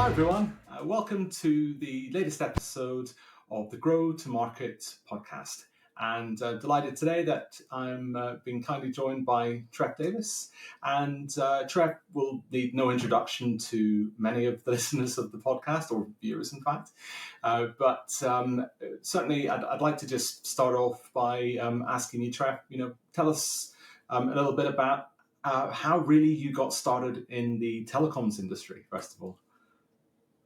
Hi everyone, welcome to the latest episode of the Grow2Market podcast. And delighted today that I'm being kindly joined by Tref Davies. And Tref will need no introduction to many of the listeners of the podcast, or viewers in fact. But certainly I'd like to just start off by asking you, Tref, tell us a little bit about how really you got started in the telecoms industry, first of all.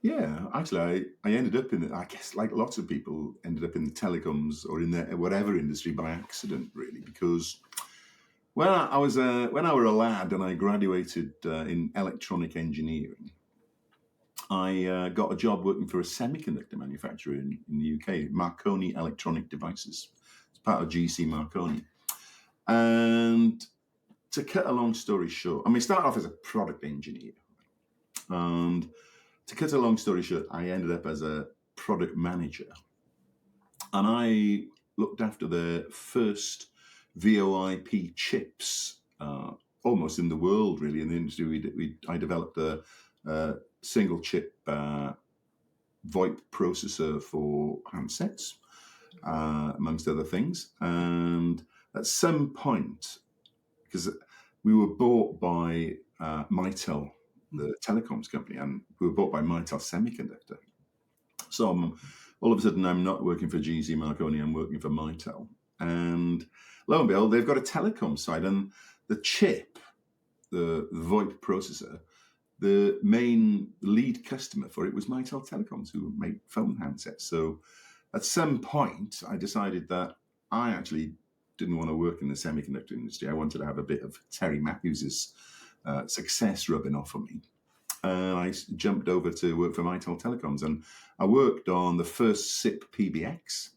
Yeah, actually, I ended up in it. I guess, like lots of people, ended up in the telecoms or in the whatever industry by accident, really. Because when I was a lad and I graduated in electronic engineering, I got a job working for a semiconductor manufacturer in the UK, Marconi Electronic Devices. It's part of GC Marconi. And to cut a long story short, I started off as a product engineer, and to cut a long story short, I ended up as a product manager, and I looked after the first VoIP chips, almost in the world, really, in the industry. I developed a single chip VoIP processor for handsets, amongst other things. And at some point, because we were bought by Mitel, the telecoms company, and we were bought by Mitel Semiconductor. So all of a sudden, I'm not working for GC Marconi, I'm working for Mitel. And lo and behold, they've got a telecom side, and the chip, the VoIP processor, the main lead customer for it was Mitel Telecoms, who make phone handsets. So at some point, I decided that I actually didn't want to work in the semiconductor industry. I wanted to have a bit of Terry Matthews's success rubbing off on me. And I jumped over to work for Mitel Telecoms, and I worked on the first SIP PBX.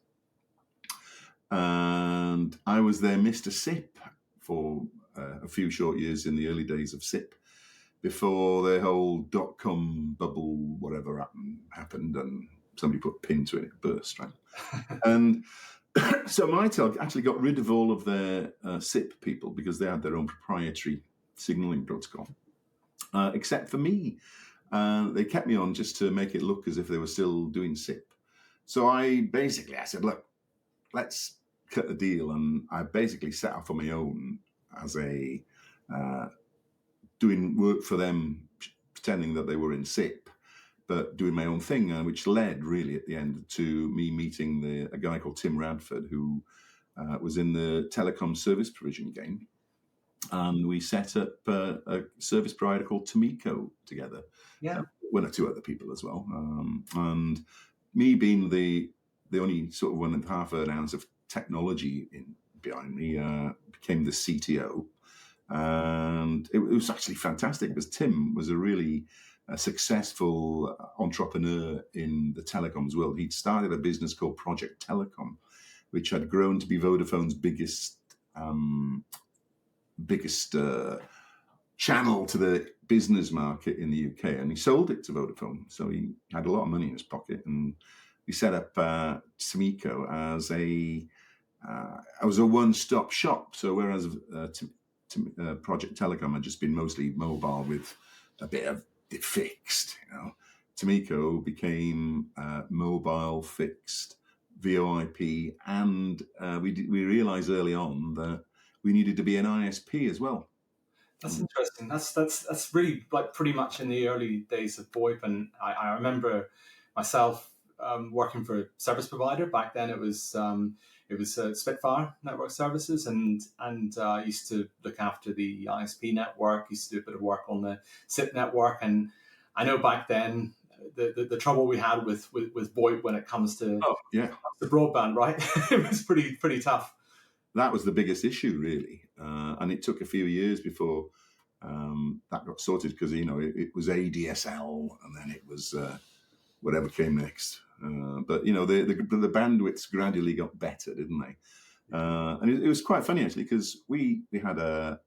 And I was their Mr. SIP for a few short years in the early days of SIP, before the whole dot-com bubble, whatever happened, and somebody put a pin to it, it burst, right? And so Mitel actually got rid of all of their SIP people because they had their own proprietary signaling protocol, except for me. They kept me on just to make it look as if they were still doing SIP. So I said, look, let's cut the deal. And I basically set off on my own as a doing work for them, pretending that they were in SIP, but doing my own thing, which led really at the end to me meeting a guy called Tim Radford, who was in the telecom service provision game. And we set up a service provider called Timico together. Yeah. One or two other people as well. And me being the only sort of 1.5 ounce of technology behind me, became the CTO. And it was actually fantastic because Tim was a really successful entrepreneur in the telecoms world. He'd started a business called Project Telecom, which had grown to be Vodafone's biggest channel to the business market in the UK, and he sold it to Vodafone. So he had a lot of money in his pocket, and we set up Timico as a one-stop shop. So whereas Project Telecom had just been mostly mobile with a bit of it fixed, Timico became mobile, fixed, VoIP, and we realized early on that we needed to be an ISP as well. That's interesting. That's really like pretty much in the early days of VoIP, and I remember myself working for a service provider back then. It was Spitfire Network Services, and I used to look after the ISP network. Used to do a bit of work on the SIP network, and I know back then the trouble we had with VoIP when it comes to the broadband, right? It was pretty tough. That was the biggest issue, really, and it took a few years before that got sorted because it was ADSL, and then it was whatever came next. But the bandwidths gradually got better, didn't they? And it was quite funny actually because we had a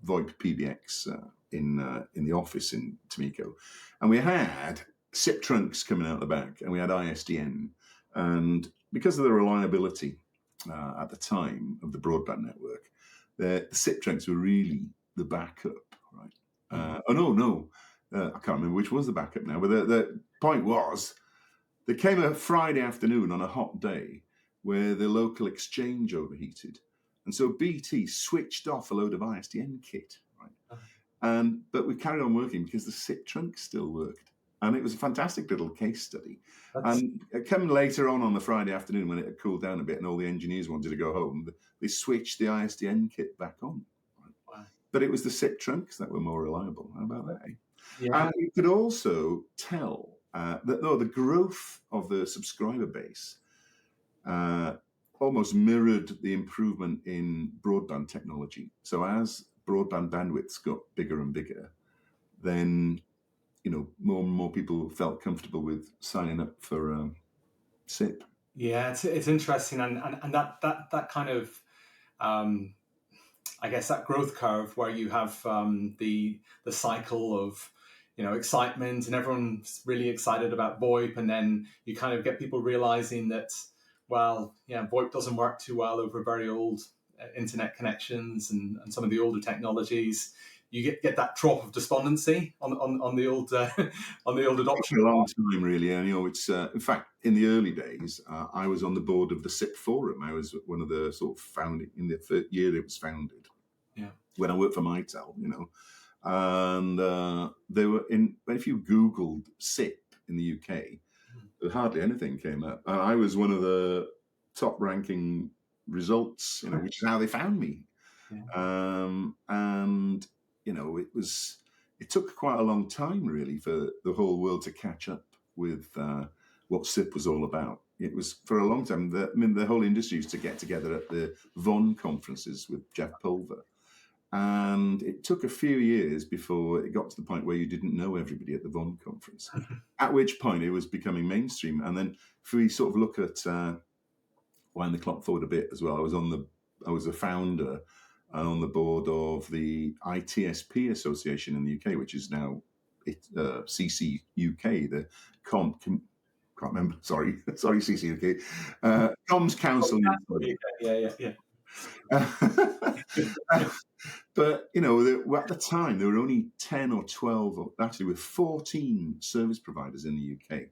VoIP PBX in the office in Timico, and we had SIP trunks coming out the back, and we had ISDN, and because of the reliability at the time of the broadband network, the SIP trunks were really the backup, right? No, I can't remember which was the backup now, but the point was, there came a Friday afternoon on a hot day where the local exchange overheated. And so BT switched off a load of ISDN kit, right? But we carried on working because the SIP trunk still worked. And it was a fantastic little case study. And coming later on the Friday afternoon when it had cooled down a bit and all the engineers wanted to go home, they switched the ISDN kit back on. Right? Wow. But it was the SIP trunks that were more reliable. How about that? Yeah. And you could also tell that the growth of the subscriber base almost mirrored the improvement in broadband technology. So as broadband bandwidths got bigger and bigger, then more and more people felt comfortable with signing up for SIP. Yeah, it's interesting, and that kind of I guess that growth curve where you have the cycle of excitement and everyone's really excited about VoIP, and then you kind of get people realizing that VoIP doesn't work too well over very old internet connections and some of the older technologies. You get that trough of despondency on the old on the old adoption. For a long time, really. And it's in fact in the early days, I was on the board of the SIP forum. I was one of the sort of founding in the first year it was founded. Yeah. When I worked for Mitel, and they were in. If you Googled SIP in the UK, hardly anything came up. And I was one of the top-ranking results, which is how they found me. Yeah. And it took quite a long time, really, for the whole world to catch up with what SIP was all about. It was for a long time. The whole industry used to get together at the VON conferences with Jeff Pulver. And it took a few years before it got to the point where you didn't know everybody at the VON conference, at which point it was becoming mainstream. And then if we sort of look at wind the clock forward a bit as well, I was a founder and on the board of the ITSP Association in the UK, which is now CC UK, the can't remember. Sorry, CC UK, Comms Council. Yeah. But at the time there were only 10 or 12, or actually with 14 service providers in the UK,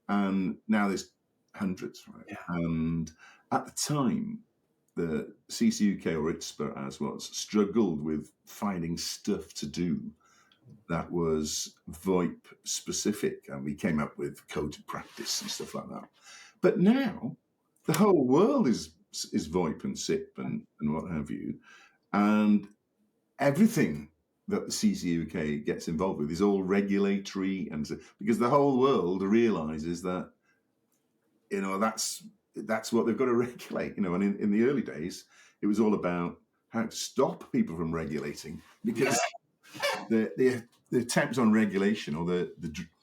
and now there's hundreds, right? Yeah. And at the time, the CCUK, or ITSPA as was, struggled with finding stuff to do that was VoIP specific, and we came up with code of practice and stuff like that. But now the whole world is VoIP and SIP and what have you, and everything that the CCUK gets involved with is all regulatory, and because the whole world realizes that that's what they've got to regulate. And in the early days, it was all about how to stop people from regulating, because the attempts on regulation, or the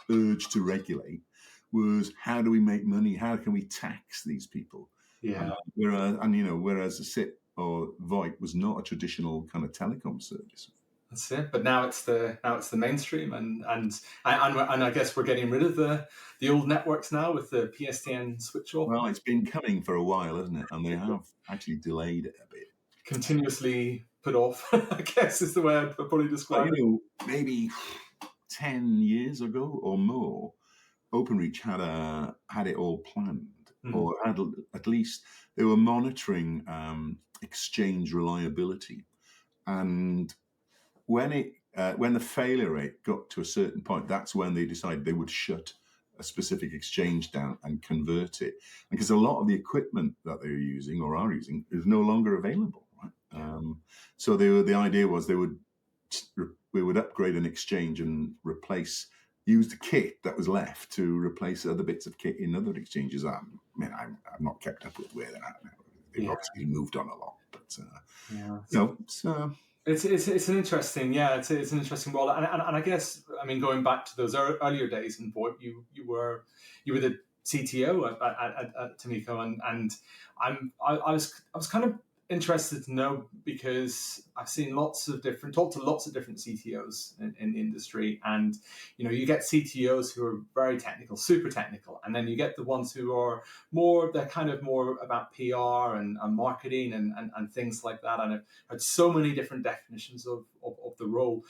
urge to regulate, was how do we make money? How can we tax these people? Yeah. Whereas a SIP or VoIP was not a traditional kind of telecom service. That's it. But now it's the mainstream, and I guess we're getting rid of the old networks now with the PSTN switch off. Well, it's been coming for a while, hasn't it? And they have actually delayed it a bit. Continuously put off, I guess is the way I'd probably describe it. Maybe 10 years ago or more, Openreach had it all planned, or had, at least they were monitoring exchange reliability. And when the failure rate got to a certain point, that's when they decided they would shut a specific exchange down and convert it, because a lot of the equipment that they were using or are using is no longer available. Right? So the idea was we would upgrade an exchange and use the kit that was left to replace other bits of kit in other exchanges. I've not kept up with where they're at now. They've obviously moved on a lot, but it's an interesting, it's an interesting role, and I guess, going back to those earlier days in VoIP, you were the CTO at Timico, and I was kind of interested to know, because I've seen talked to lots of different CTOs in the industry, and you get CTOs who are very technical, super technical, and then you get the ones who are they're kind of more about PR and marketing and things like that. And I've heard so many different definitions of the role.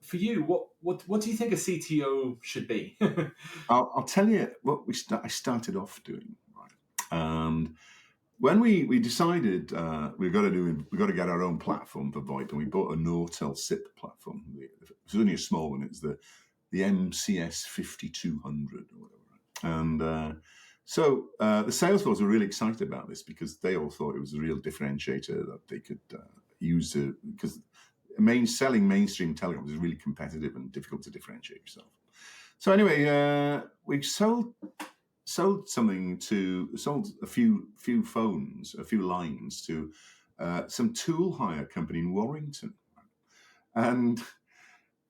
for you, what do you think a CTO should be? I'll tell you what I started off doing, right? And when we decided we've got to get our own platform for VoIP, and we bought a Nortel SIP platform. It was only a small one. It was the MCS 5200 or whatever. And so the sales force were really excited about this because they all thought it was a real differentiator that they could use because selling mainstream telecoms is really competitive and difficult to differentiate yourself. So anyway, we sold a few phones, a few lines to some tool hire company in Warrington, and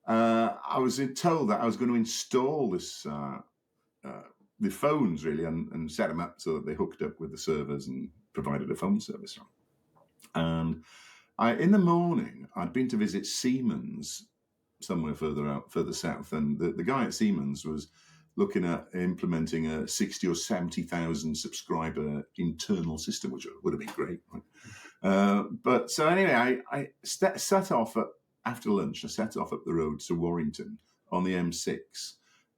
I was told that I was going to install the phones really and set them up so that they hooked up with the servers and provided a phone service. And in the morning, I'd been to visit Siemens somewhere further south, and the guy at Siemens was looking at implementing a 60 or 70,000 subscriber internal system, which would have been great. Right? But so anyway, I set off after lunch. I set off up the road to Warrington on the M6,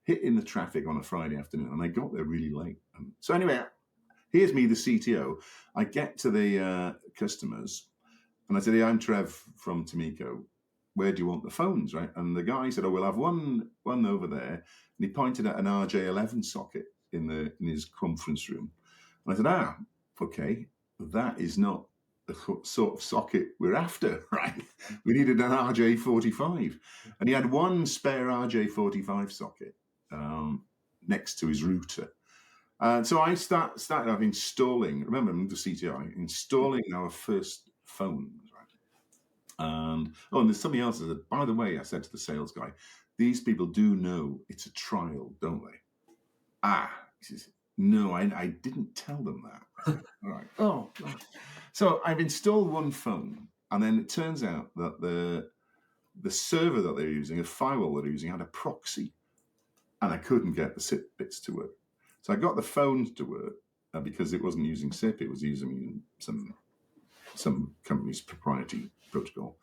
hitting the traffic on a Friday afternoon, and I got there really late. So anyway, here's me, the CTO. I get to the customers, and I said, "Hey, I'm Tref from Timico. Where do you want the phones?" Right? And the guy said, "Oh, we'll have one over there." And he pointed at an RJ11 socket in his conference room. And I said, okay, that is not the sort of socket we're after, right? We needed an RJ45. And he had one spare RJ45 socket next to his router. So I started off installing, remember, I'm the CTO, installing our first phone. And there's something else. I said, by the way, I said to the sales guy, these people do know it's a trial, don't they? He says, no, I didn't tell them that. Said, all right. Oh. So I've installed one phone, and then it turns out that the server that they're using, the firewall they're using, had a proxy, and I couldn't get the SIP bits to work. So I got the phones to work because it wasn't using SIP; it was using some company's proprietary protocol.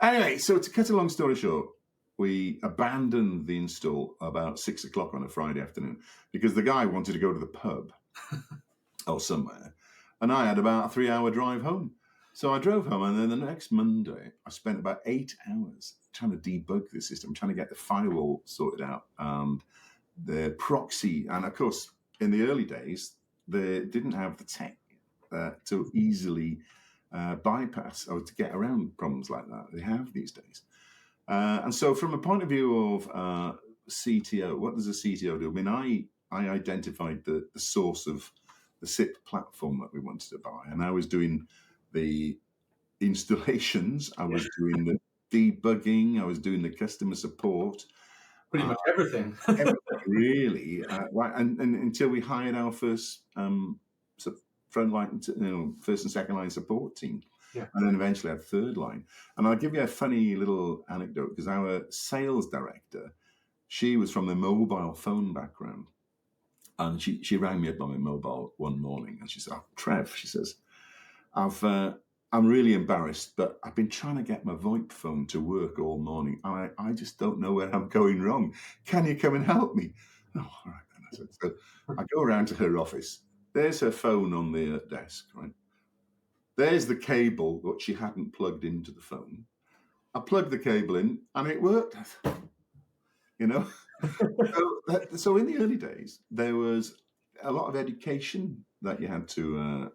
Anyway, so to cut a long story short, we abandoned the install about 6 o'clock on a Friday afternoon because the guy wanted to go to the pub or somewhere, and I had about a 3-hour drive home. So I drove home, and then the next Monday, I spent about 8 hours trying to debug the system, trying to get the firewall sorted out, and the proxy. And of course, in the early days, they didn't have the tech to easily bypass or to get around problems like that they have these days. And so from a point of view of CTO, what does a CTO do? I mean, I identified the source of the SIP platform that we wanted to buy, and I was doing the installations, I was doing the debugging, I was doing the customer support. Pretty much everything. Really. And until we hired our first frontline, first and second line support team. Yeah. And then eventually had third line. And I'll give you a funny little anecdote because our sales director, she was from the mobile phone background. And she rang me up on my mobile one morning and she said, Trev, she says, I'm really embarrassed, but I've been trying to get my VoIP phone to work all morning. I just don't know where I'm going wrong. Can you come and help me? Oh, all right. Then I said, so I go around to her office. There's her phone on the desk, right? There's the cable that she hadn't plugged into the phone. I plugged the cable in and it worked, So in the early days, there was a lot of education that you had to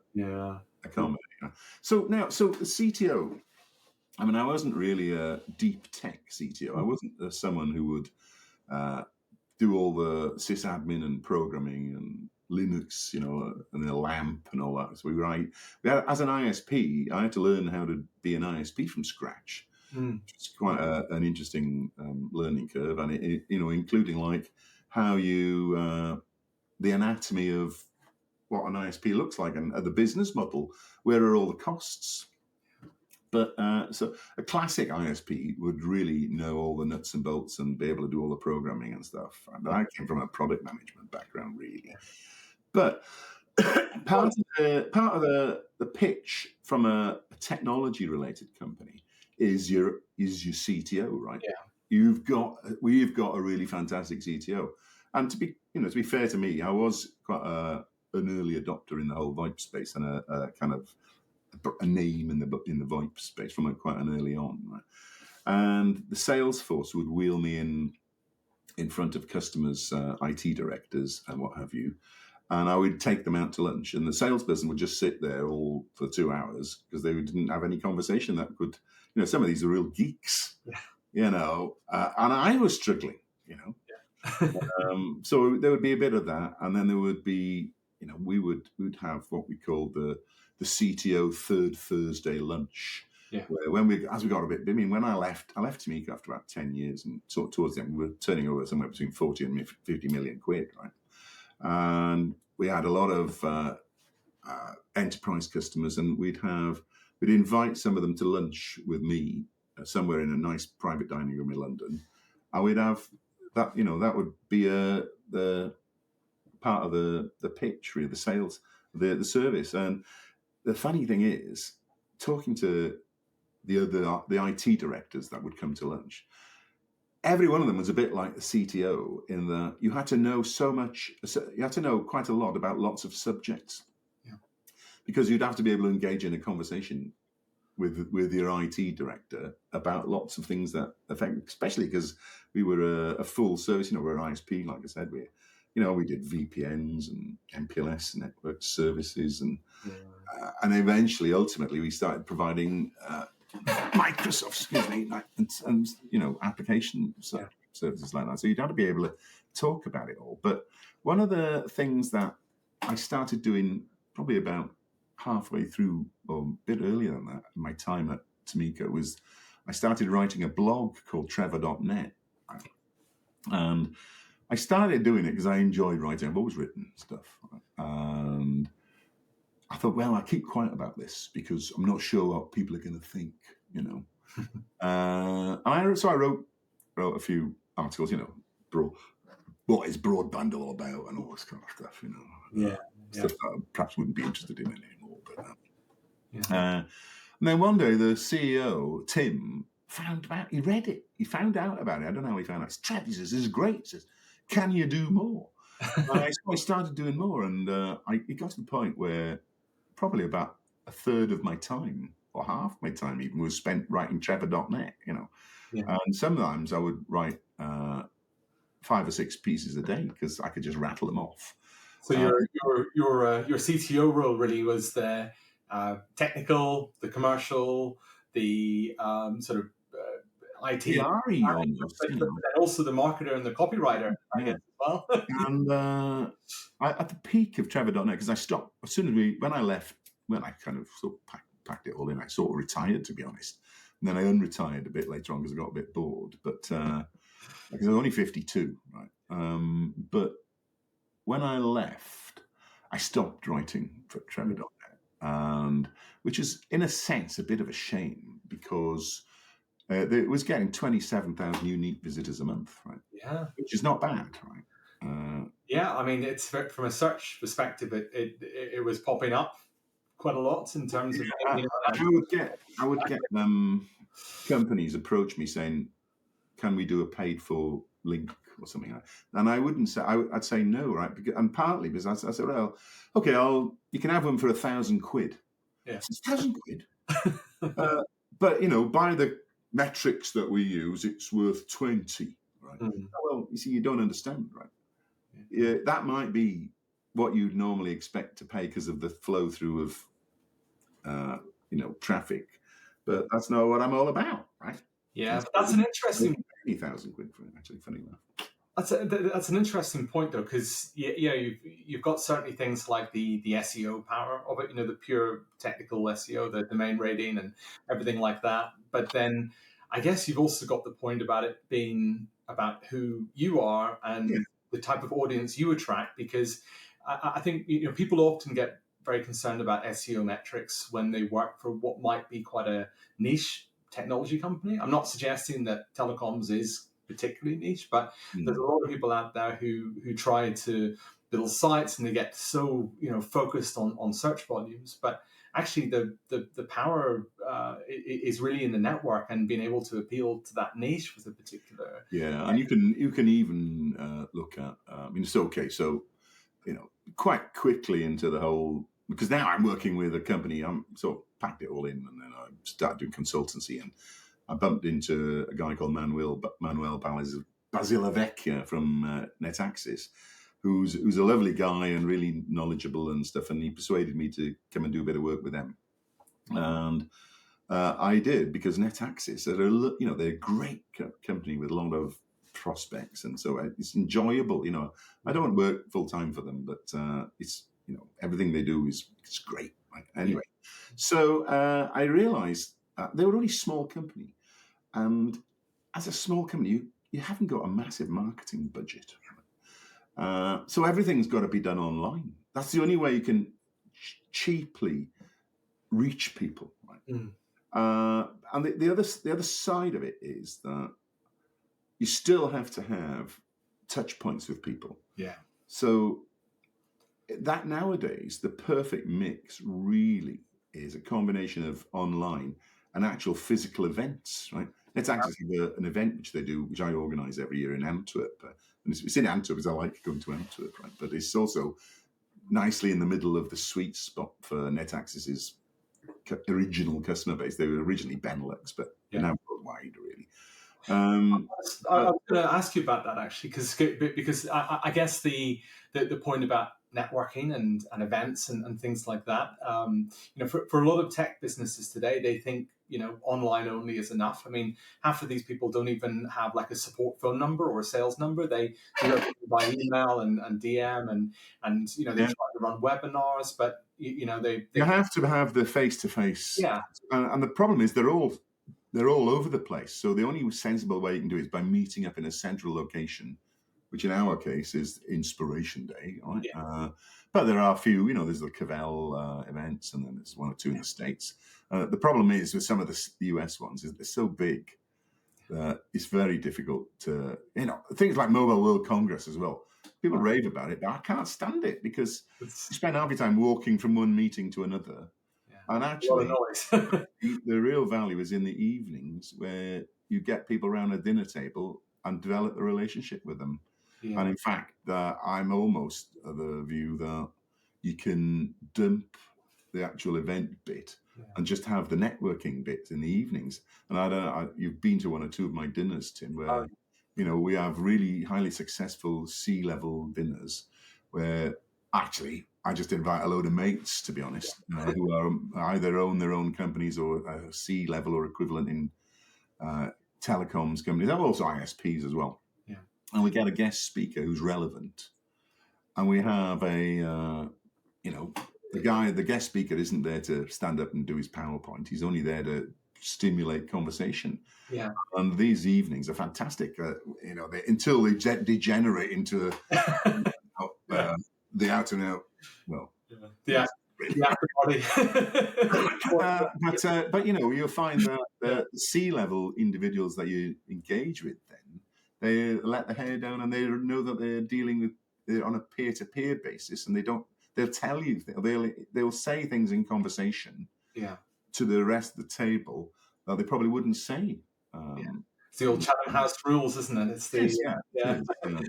accommodate. So the CTO, I mean, I wasn't really a deep tech CTO. I wasn't someone who would do all the sysadmin and programming and Linux, and the LAMP and all that. So we had, as an ISP, I had to learn how to be an ISP from scratch. It's quite an interesting learning curve, and it, including like how you the anatomy of what an ISP looks like and the business model. Where are all the costs? But so a classic ISP would really know all the nuts and bolts and be able to do all the programming and stuff. And I came from a product management background, really. But part of the pitch from a technology related company is your CTO, right? we've got a really fantastic CTO. And to be fair to me, I was quite an early adopter in the whole VoIP space and a kind of a name in the VoIP space from quite an early on. Right? And the sales force would wheel me in front of customers, IT directors, and what have you. And I would take them out to lunch, and the salesperson would just sit there all for 2 hours because they didn't have any conversation that could, some of these are real geeks, and I was struggling, so there would be a bit of that, and then there would be, we would have what we called the CTO third Thursday lunch. Yeah. Where as we got a bit, when I left Timico after about 10 years, and towards the end, we were turning over somewhere between 40 and 50 million quid, right? And we had a lot of enterprise customers, and we'd invite some of them to lunch with me somewhere in a nice private dining room in London. And we'd have that, that would be the part of the pitch, really, the sales, the service. And the funny thing is, talking to the IT directors that would come to lunch, every one of them was a bit like the CTO in that you had to know so much, you had to know quite a lot about lots of subjects. Yeah. Because you'd have to be able to engage in a conversation with your IT director about lots of things that affect, especially because we were a full service, we're an ISP, like I said, we did VPNs and MPLS network services, and ultimately we started providing Microsoft, and application services like that. So you'd have to be able to talk about it all. But one of the things that I started doing probably about halfway through, or a bit earlier than that, in my time at Timico, was I started writing a blog called Trevor.net. And I started doing it because I enjoyed writing. I've always written stuff. And I thought, well, I'll keep quiet about this because I'm not sure what people are going to think, So I wrote a few articles, what is broadband all about and all this kind of stuff, stuff that I perhaps wouldn't be interested in anymore. But and then one day the CEO, Tim, he read it. He found out about it. I don't know how he found out. Tref, he says, this is great. He says, can you do more? So I started doing more, and it got to the point where probably about a third of my time, or half my time even, was spent writing Trevor.net, And sometimes I would write 5 or 6 pieces a day because I could just rattle them off. So your CTO role really was the technical, the commercial, the sort of IT, the RE almost, but also the marketer and the copywriter, I guess, as well. And at the peak of Trevor.net, because I stopped as soon as when I kind of sort of packed it all in, I sort of retired, to be honest. And then I unretired a bit later on because I got a bit bored. But because I was only 52, right? But when I left, I stopped writing for Trevor.net, and which is, in a sense, a bit of a shame because it was getting 27,000 unique visitors a month, right? Yeah, which is not bad, right? Yeah, I mean, it's from a search perspective, it was popping up quite a lot in terms of. I would get companies approach me saying, "Can we do a paid for link or something like that?" And I wouldn't say. I'd say no, right? And partly because I said, "Well, okay, you can have one for 1,000 quid." Yeah, 1,000 quid. But by the metrics that we use, it's worth 20, right? Mm. Well, you see, you don't understand, right? Yeah, that might be what you'd normally expect to pay because of the flow through of, traffic, but that's not what I'm all about, right? Yeah, but that's an interesting. 80,000 quid for it, actually, funny enough. That's an interesting point, though, because you've got certainly things like the SEO power of it, the pure technical SEO, the domain rating and everything like that. But then I guess you've also got the point about it being about who you are and the type of audience you attract, because I think people often get very concerned about SEO metrics when they work for what might be quite a niche technology company. I'm not suggesting that telecoms is particularly niche, but there's a lot of people out there who try to build sites and they get so focused on search volumes. But actually the power is really in the network and being able to appeal to that niche with a particular. Yeah, and you can even look at. I mean, it's okay. So quite quickly into the whole, because now I'm working with a company. I'm sort of packed it all in, and then I started doing consultancy, and I bumped into a guy called Manuel Basilavecchia from NetAccess, who's a lovely guy and really knowledgeable and stuff. And he persuaded me to come and do a bit of work with them, and I did, because NetAccess are they're a great company with a lot of prospects, and so it's enjoyable. I don't work full time for them, but it's everything they do is great. Right? Anyway, so I realised they were only a small company, and as a small company, you haven't got a massive marketing budget, so everything's got to be done online. That's the only way you can cheaply reach people. Right? And the other side of it is that you still have to have touch points with people. Yeah. So that nowadays, the perfect mix really is a combination of online and actual physical events, right? Let's actually have an event which they do, which I organise every year in Antwerp. And it's in Antwerp because I like going to Antwerp, right? But it's also nicely in the middle of the sweet spot for NetAccess's original customer base. They were originally Benelux, but now worldwide, really. I was going to ask you about that actually, because I guess the point about networking and events and things like that, for a lot of tech businesses today, they think online only is enough. I mean, half of these people don't even have like a support phone number or a sales number. They do everything by email and DM and they try to run webinars, but you have to have the face-to-face. Yeah. And the problem is they're all over the place. So the only sensible way you can do it is by meeting up in a central location, which in our case is Inspiration Day, right? Yeah. But there are a few, there's the Cavell events, and then there's one or two in the States. The problem is with some of the US ones is they're so big that it's very difficult to, things like Mobile World Congress as well. People rave about it, but I can't stand it because you spend half your time walking from one meeting to another. And actually, the real value is in the evenings where you get people around a dinner table and develop a relationship with them. Yeah. And in fact, I'm almost of the view that you can dump the actual event bit and just have the networking bit in the evenings. And you've been to one or two of my dinners, Tim, where we have really highly successful C-level dinners where actually I just invite a load of mates, to be honest, who are either own their own companies or C-level or equivalent in telecoms companies. There are also ISPs as well. Yeah. And we get a guest speaker who's relevant. And we have the guest speaker isn't there to stand up and do his PowerPoint. He's only there to stimulate conversation. Yeah. And these evenings are fantastic, until they degenerate into the out and out. Well, the after body. But you'll find that the C-level individuals that you engage with, then they let the hair down and they know that they're on a peer-to-peer basis, and they'll tell you, they'll say things in conversation to the rest of the table that they probably wouldn't say. It's the old Chatham House rules, isn't it? It's the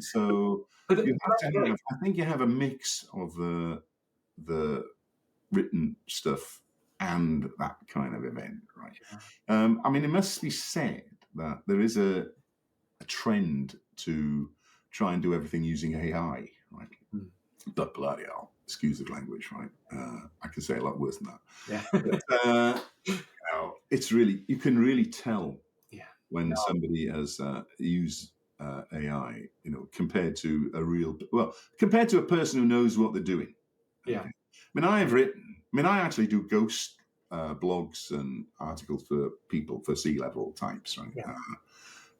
So you have to have. I think you have a mix of the written stuff and that kind of event, right? Yeah. I mean, it must be said that there is a trend to try and do everything using AI, right? Mm. But bloody hell, excuse the language, right? I can say a lot worse than that. Yeah. But, it's really, you can really tell when somebody has used AI, compared to compared to a person who knows what they're doing. Yeah. Okay. I mean, I actually do ghost blogs and articles for people, for C-level types, right? Yeah.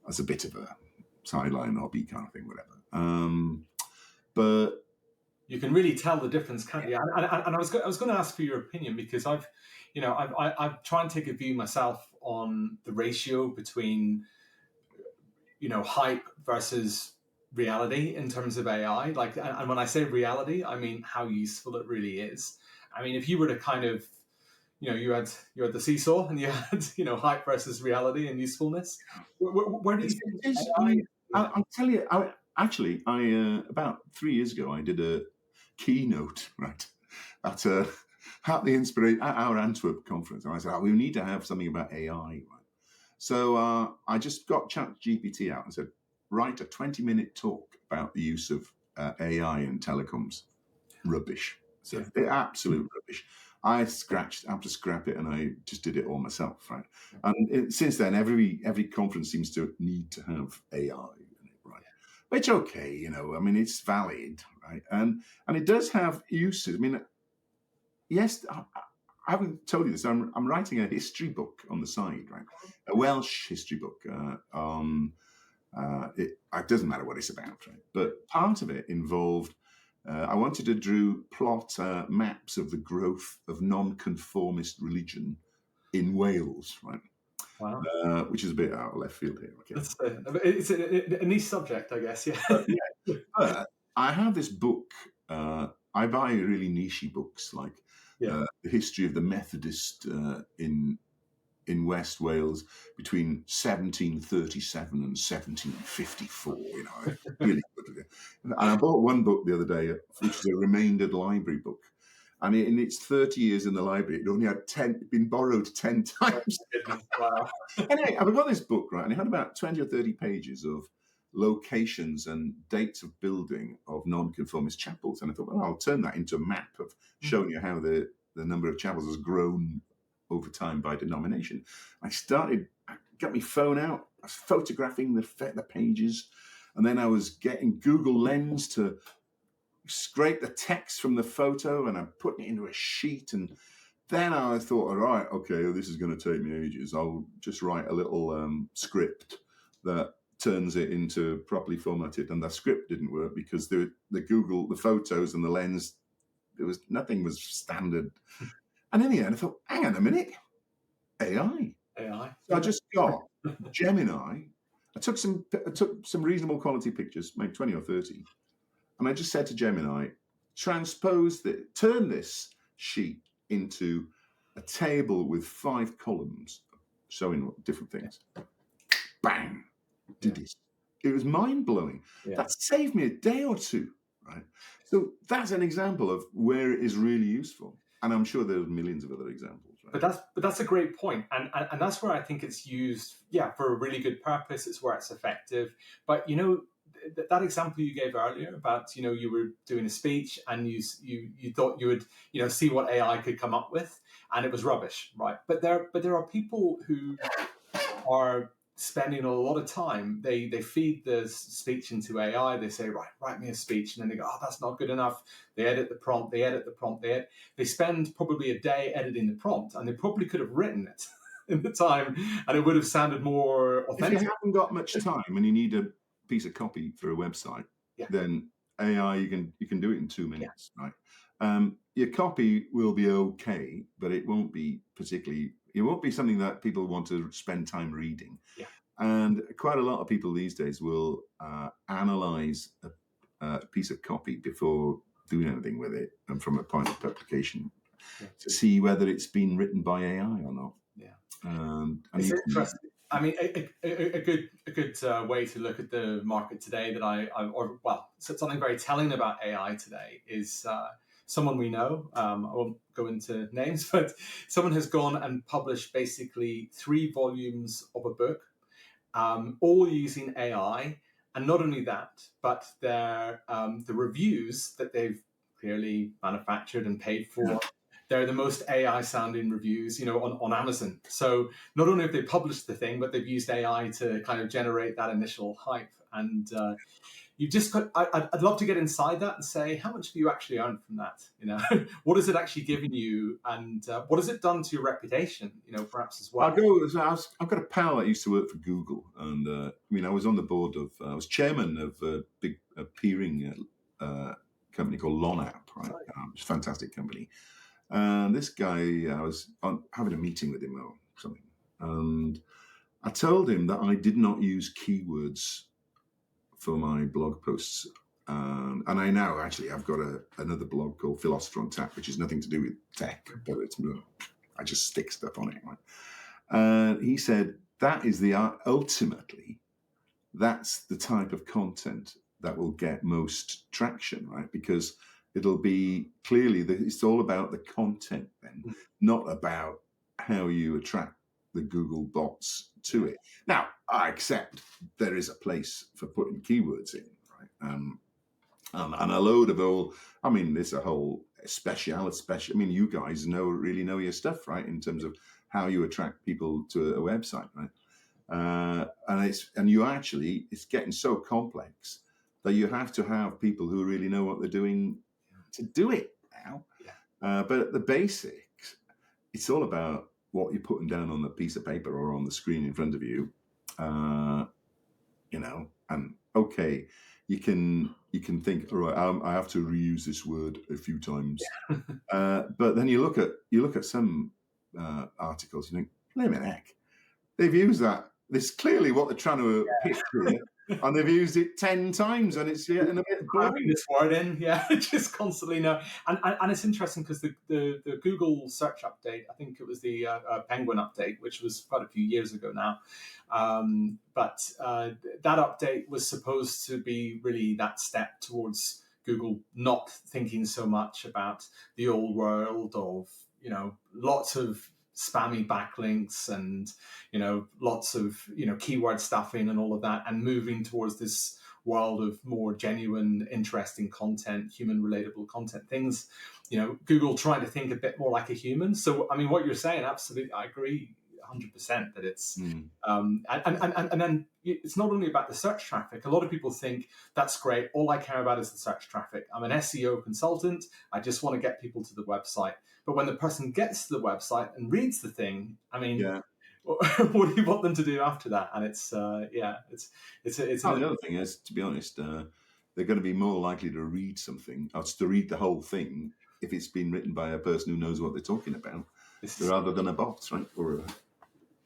As a bit of a sideline hobby kind of thing, whatever. But you can really tell the difference, can't you? And I was going to ask for your opinion, because I've tried and take a view myself on the ratio between hype versus reality in terms of AI. Like, and when I say reality, I mean how useful it really is. I mean, if you were to kind of you had the seesaw, and you had hype versus reality and usefulness. Where do you think It is. I AI? mean, I'll tell you. I about 3 years ago, I did a keynote right at at the Inspiration at our Antwerp conference, and I said, we need to have something about AI. Right? So I just got ChatGPT out and said, write a 20-minute talk about the use of AI in telecoms. Rubbish. So absolute rubbish. I have to scrap it, and I just did it all myself, right? And since then, every conference seems to need to have AI in it, right? Which okay, I mean, it's valid, right? And it does have uses. I mean, yes, I haven't told you this. I'm writing a history book on the side, right? A Welsh history book. It doesn't matter what it's about, right? But part of it involved. I wanted to plot maps of the growth of non-conformist religion in Wales, right? Wow. Which is a bit out of left field here. Okay, It's a niche subject, I guess. Yeah. But I have this book. I buy really niche books like the history of the Methodist in West Wales between 1737 and 1754. Really good. And I bought one book the other day, which is a remaindered library book. And in its 30 years in the library, it only had been borrowed 10 times. Wow. Anyway, I've got this book, right? And it had about 20 or 30 pages of locations and dates of building of non-conformist chapels. And I thought, well, I'll turn that into a map of showing you how the number of chapels has grown over time by denomination. I got my phone out, I was photographing the pages, and then I was getting Google Lens to scrape the text from the photo, and I'm putting it into a sheet. And then I thought, all right, okay, this is going to take me ages. I'll just write a little script that turns it into properly formatted. And the script didn't work because the photos and the lens, nothing was standard. And in the end, I thought, hang on a minute, AI. So I just got Gemini. I took some reasonable quality pictures, maybe 20 or 30. And I just said to Gemini, turn this sheet into a table with 5 columns showing different things. Bang! Did it. It was mind-blowing. That saved me a day or two, right? So that's an example of where it is really useful. And I'm sure there's millions of other examples. Right? But that's a great point. And that's where I think it's used, for a really good purpose. It's where it's effective. But, that example you gave earlier about, you were doing a speech and you thought you would, see what AI could come up with, and it was rubbish, right? But there are people who are spending a lot of time. They feed the speech into AI. They say, right, write me a speech, and then they go, oh, that's not good enough. They edit the prompt. They spend probably a day editing the prompt, and they probably could have written it in the time, and it would have sounded more authentic. If you haven't got much time and you need a piece of copy for a website, then AI, you can do it in 2 minutes, right? Your copy will be okay, but it won't be something that people want to spend time reading. And quite a lot of people these days will analyze a piece of copy before doing anything with it, and from a point of publication to see whether it's been written by AI or not. It's interesting. I mean, a good way to look at the market today something very telling about AI today is someone we know. I won't go into names, but someone has gone and published basically 3 volumes of a book, all using AI. And not only that, but the reviews that they've clearly manufactured and paid for, they're the most AI-sounding reviews, on Amazon. So not only have they published the thing, but they've used AI to kind of generate that initial hype. And you've just got. I'd love to get inside that and say, how much have you actually earned from that? What has it actually given you, and what has it done to your reputation? Perhaps as well. I've got a pal that used to work for Google, and I was on the board of. I was chairman of a big peering company called LonApp, right? It's a fantastic company. And this guy, I was having a meeting with him or something, and I told him that I did not use keywords for my blog posts. And I I've got another blog called Philosopher on Tap, which is nothing to do with tech, but it's I just stick stuff on it. Right? He said that is ultimately, that's the type of content that will get most traction, right? Because it'll be clearly it's all about the content then, not about how you attract the Google bots to it. Now, I accept there is a place for putting keywords in, right? And a load of there's a whole special. I mean, you guys really know your stuff, right? In terms of how you attract people to a website, right? It's getting so complex that you have to have people who really know what they're doing to do it now. Yeah. But at the basics, it's all about what you're putting down on the piece of paper or on the screen in front of you. And okay, you can think, all right, I have to reuse this word a few times. But then you look at some articles, you think, wait a minute, heck, they've used that. This is clearly what they're trying to pitch here, and they've used it 10 times, and it's getting a bit boring. This word in, just constantly no. And it's interesting because the Google search update, I think it was the Penguin update, which was quite a few years ago now. But that update was supposed to be really that step towards Google not thinking so much about the old world of, lots of spammy backlinks and, lots of, keyword stuffing and all of that, and moving towards this world of more genuine, interesting content, human relatable content, things, Google trying to think a bit more like a human. So, I mean, what you're saying, absolutely, I agree 100% that it's, and then it's not only about the search traffic. A lot of people think that's great. All I care about is the search traffic. I'm an SEO consultant. I just want to get people to the website. But when the person gets to the website and reads the thing, I mean, what do you want them to do after that? And it's the other thing is, to be honest, they're going to be more likely to read something, or to read the whole thing, if it's been written by a person who knows what they're talking about, rather than a bot, right, or a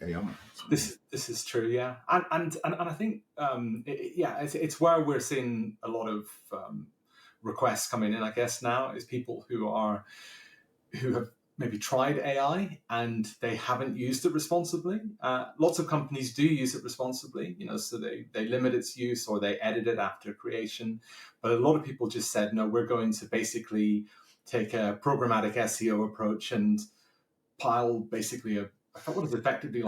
AI. This is true, yeah, and I think it's where we're seeing a lot of requests coming in. I guess now is people who have maybe tried AI and they haven't used it responsibly. Lots of companies do use it responsibly, so they limit its use or they edit it after creation. But a lot of people just said, no, we're going to basically take a programmatic SEO approach and pile basically what is effectively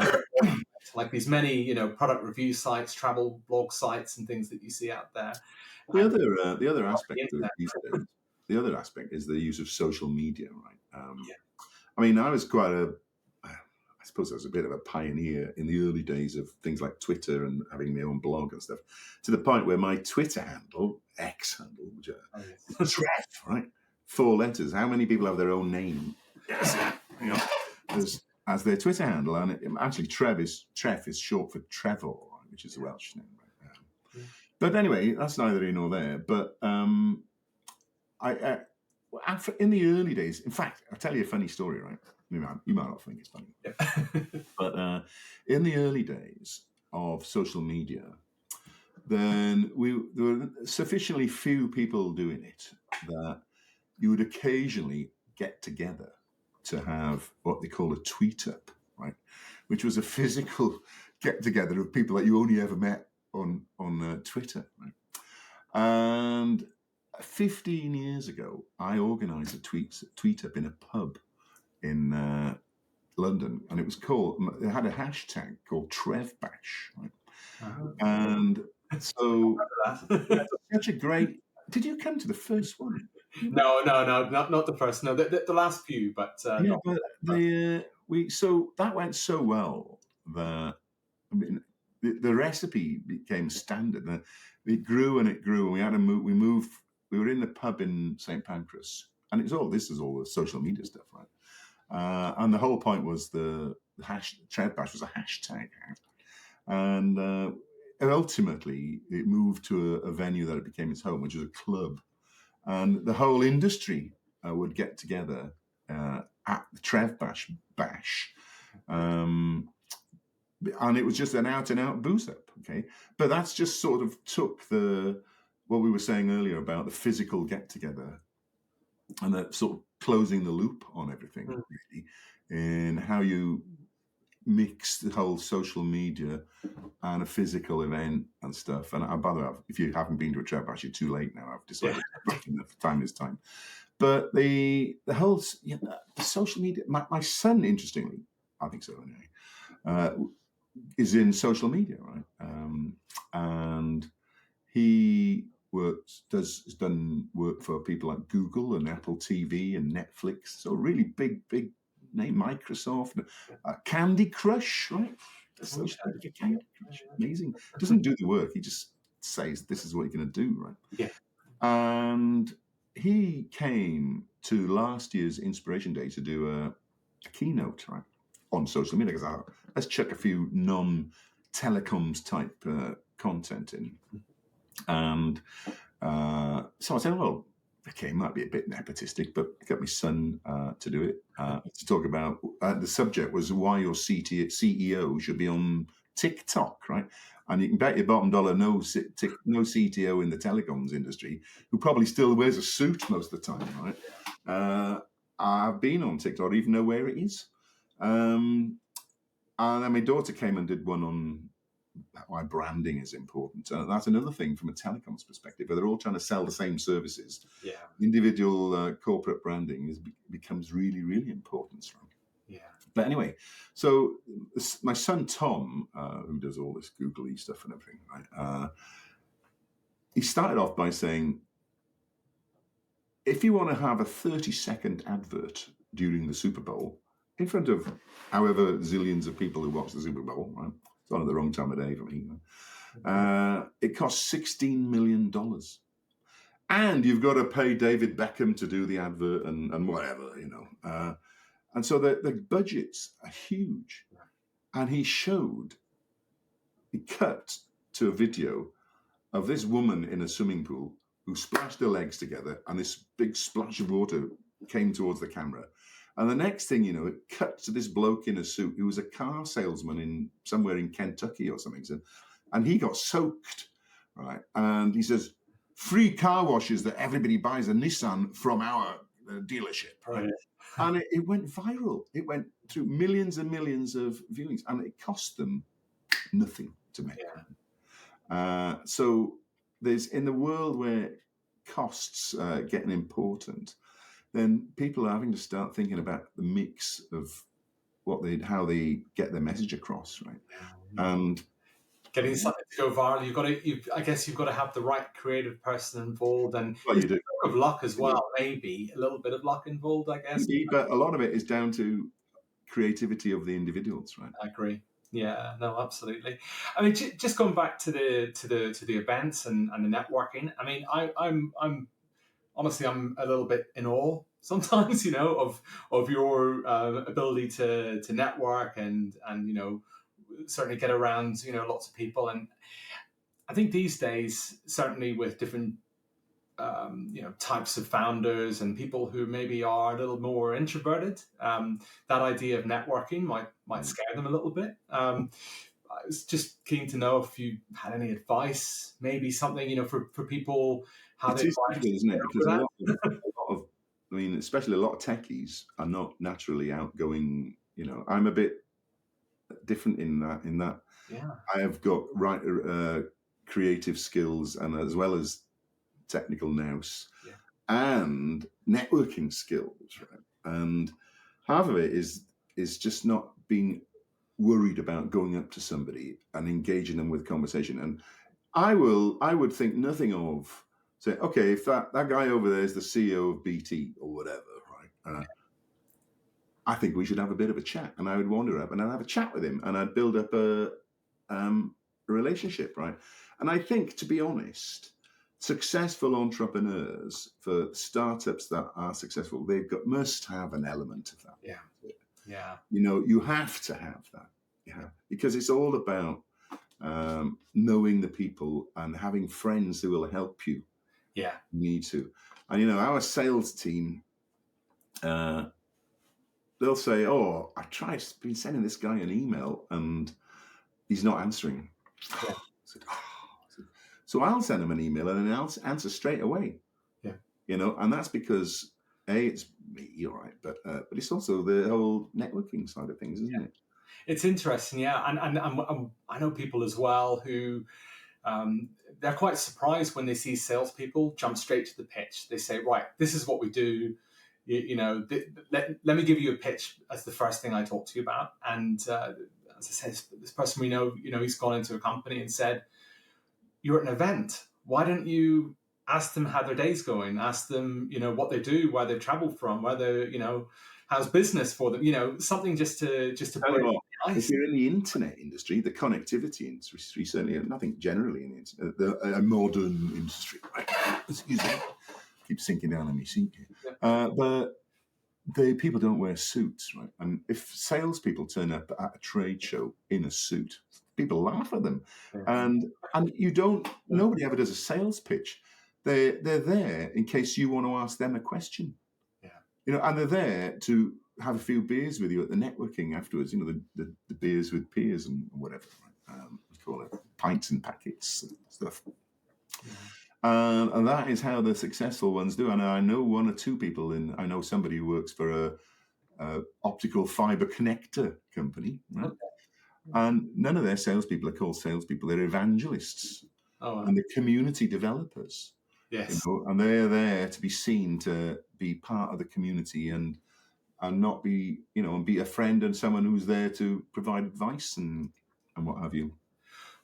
like these many, product review sites, travel blog sites, and things that you see out there. The other aspect of these days, the other aspect is the use of social media, right? I mean, I was I suppose I was a bit of a pioneer in the early days of things like Twitter and having my own blog and stuff, to the point where my Twitter handle, X handle, which is Tref, right? 4 letters. How many people have their own name? As their Twitter handle, and actually Tref is short for Trevor, which is a Welsh name. Right? But anyway, that's neither here nor there. But in the early days, in fact, I'll tell you a funny story, right? You might not think it's funny, but in the early days of social media, then there were sufficiently few people doing it that you would occasionally get together to have what they call a tweet up, right? Which was a physical get together of people that you only ever met on Twitter, right? And 15 years ago, I organised a tweet up in a pub in London, and it had a hashtag called TrevBash, right? And so such a great. Did you come to the first one? No, not the first. No, the last few, but so that went so well that the recipe became standard. It grew and it grew, and we had to move. We were in the pub in St Pancras, and this is all the social media stuff, right? And the whole point was the TrevBash was a hashtag, and ultimately it moved to a venue that it became its home, which was a club. And the whole industry would get together at the Tref Bash. And it was just an out-and-out booze-up, okay? But that's just sort of took what we were saying earlier about the physical get-together and that sort of closing the loop on everything, really, in how you mix the whole social media and a physical event and stuff. And by the way, if you haven't been to a Tref, actually too late now. I've decided enough time is time. But the whole the social media. My son, interestingly, I think so anyway, is in social media, right? And he has done work for people like Google and Apple TV and Netflix. So really big name, Microsoft, Candy Crush, right? Social media, Candy Crush, amazing. Doesn't do the work. He just says this is what you're going to do, right? Yeah. And he came to last year's Inspiration Day to do a keynote, right, on social media, because let's check a few non-telecoms type content in. And so I said, well, okay, it might be a bit nepotistic, but I got my son to do it, to talk about, the subject was why your CEO should be on TikTok, right? And you can bet your bottom dollar no CTO in the telecoms industry, who probably still wears a suit most of the time, right? I've been on TikTok, I even know where it is. And then my daughter came and did one on why branding is important. That's another thing from a telecoms perspective, where they're all trying to sell the same services. Yeah. Individual corporate branding becomes really, really important. Yeah. But anyway, so my son Tom, who does all this googly stuff and everything, right? He started off by saying, if you want to have a 30-second advert during the Super Bowl in front of however zillions of people who watch the Super Bowl, right? It's on at the wrong time of day for me. It costs $16 million. And you've got to pay David Beckham to do the advert and whatever, you know. And so the budgets are huge. And he cut to a video of this woman in a swimming pool who splashed her legs together, and this big splash of water came towards the camera. And the next thing you know, it cuts to this bloke in a suit who was a car salesman somewhere in Kentucky or something. And he got soaked, right? And he says, free car washes that everybody buys a Nissan from our dealership, right? And it went viral. It went through millions and millions of viewings, and it cost them nothing to make. So there's, in the world where costs getting important, then people are having to start thinking about the mix of how they get their message across, right? And getting something to go viral, I guess you've got to have the right creative person involved, and you do. A bit of luck as well, maybe a little bit of luck involved, I guess. Maybe, but a lot of it is down to creativity of the individuals, right? I agree. Yeah, no, absolutely. I mean, just going back to the events and the networking. I mean, I'm honestly, I'm a little bit in awe sometimes, you know, of your ability to network and you know, certainly get around, you know, lots of people. And I think these days, certainly with different you know, types of founders and people who maybe are a little more introverted, that idea of networking might scare them a little bit. I was just keen to know if you had any advice, maybe something, you know, for people, how it is difficult, isn't it? Because a lot of, I mean, especially a lot of techies are not naturally outgoing. You know, I'm a bit different in that. Yeah. I have got creative skills, and as well as technical nous and networking skills, right? And half of it is just not being worried about going up to somebody and engaging them with conversation. And I would think nothing of, say, okay, if that guy over there is the CEO of BT or whatever, right? I think we should have a bit of a chat. And I would wander up and I'd have a chat with him, and I'd build up a relationship, right? And I think, to be honest, successful entrepreneurs, for startups that are successful, must have an element of that. Yeah. You know, you have to have that. Because it's all about knowing the people and having friends who will help you. Yeah. You need to. And, you know, our sales team, they'll say, oh, been sending this guy an email and he's not answering. Yeah. So I'll send him an email and I'll answer straight away. Yeah. You know, and that's because it's me, all right, but it's also the whole networking side of things, isn't it? It's interesting, yeah, and I know people as well who they're quite surprised when they see salespeople jump straight to the pitch. They say, "Right, this is what we do. Let me give you a pitch as the first thing I talk to you about." And as I said, this person we know, he's gone into a company and said, "You're at an event. Why don't you ask them how their day's going? Ask them, what they do, where they've traveled from, whether, how's business for them? Something just to Tell you break what, the if ice." you're in the internet industry, the connectivity industry, certainly, nothing generally in the internet, a modern industry, right? Excuse me, keep sinking down on my seat here. Yeah. But the people don't wear suits, right? And if salespeople turn up at a trade show in a suit, people laugh at them. Yeah. And nobody ever does a sales pitch. They're there in case you want to ask them a question. Yeah. And they're there to have a few beers with you at the networking afterwards. The beers with peers and whatever. Right? We call it pints and packets and stuff. Yeah. And that is how the successful ones do. And I know one or two people I know somebody who works for a optical fiber connector company, right? Okay. And none of their salespeople are called salespeople; they're evangelists, and they're community developers. Yes. And they're there to be seen to be part of the community and not be, and be a friend and someone who's there to provide advice and what have you.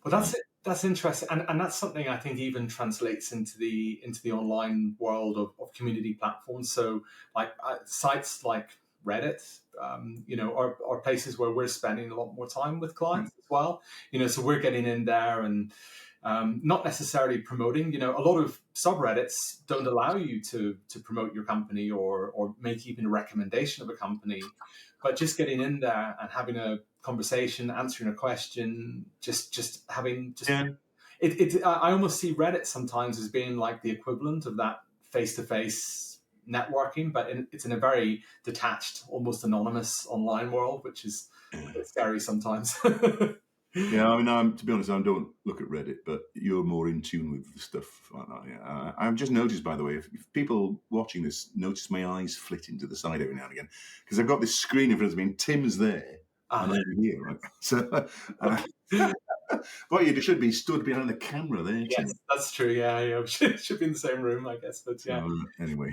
Well, that's interesting, and that's something I think even translates into the online world of community platforms. So, like sites like Reddit, are places where we're spending a lot more time with clients as well. So we're getting in there and not necessarily promoting. A lot of subreddits don't allow you to promote your company or make even a recommendation of a company, but just getting in there and having a conversation, answering a question, just having I almost see Reddit sometimes as being like the equivalent of that face-to-face networking, but it's in a very detached, almost anonymous online world, which is a bit scary sometimes. Yeah, I mean, to be honest, I don't look at Reddit, but you're more in tune with the stuff like that. Yeah. I've just noticed, by the way, if people watching this notice my eyes flitting to the side every now and again, because I've got this screen in front of me and Tim's there and I'm here, right? So, you should be stood behind the camera there, Tim. Yes, that's true. Yeah, should be in the same room, I guess. But yeah, anyway,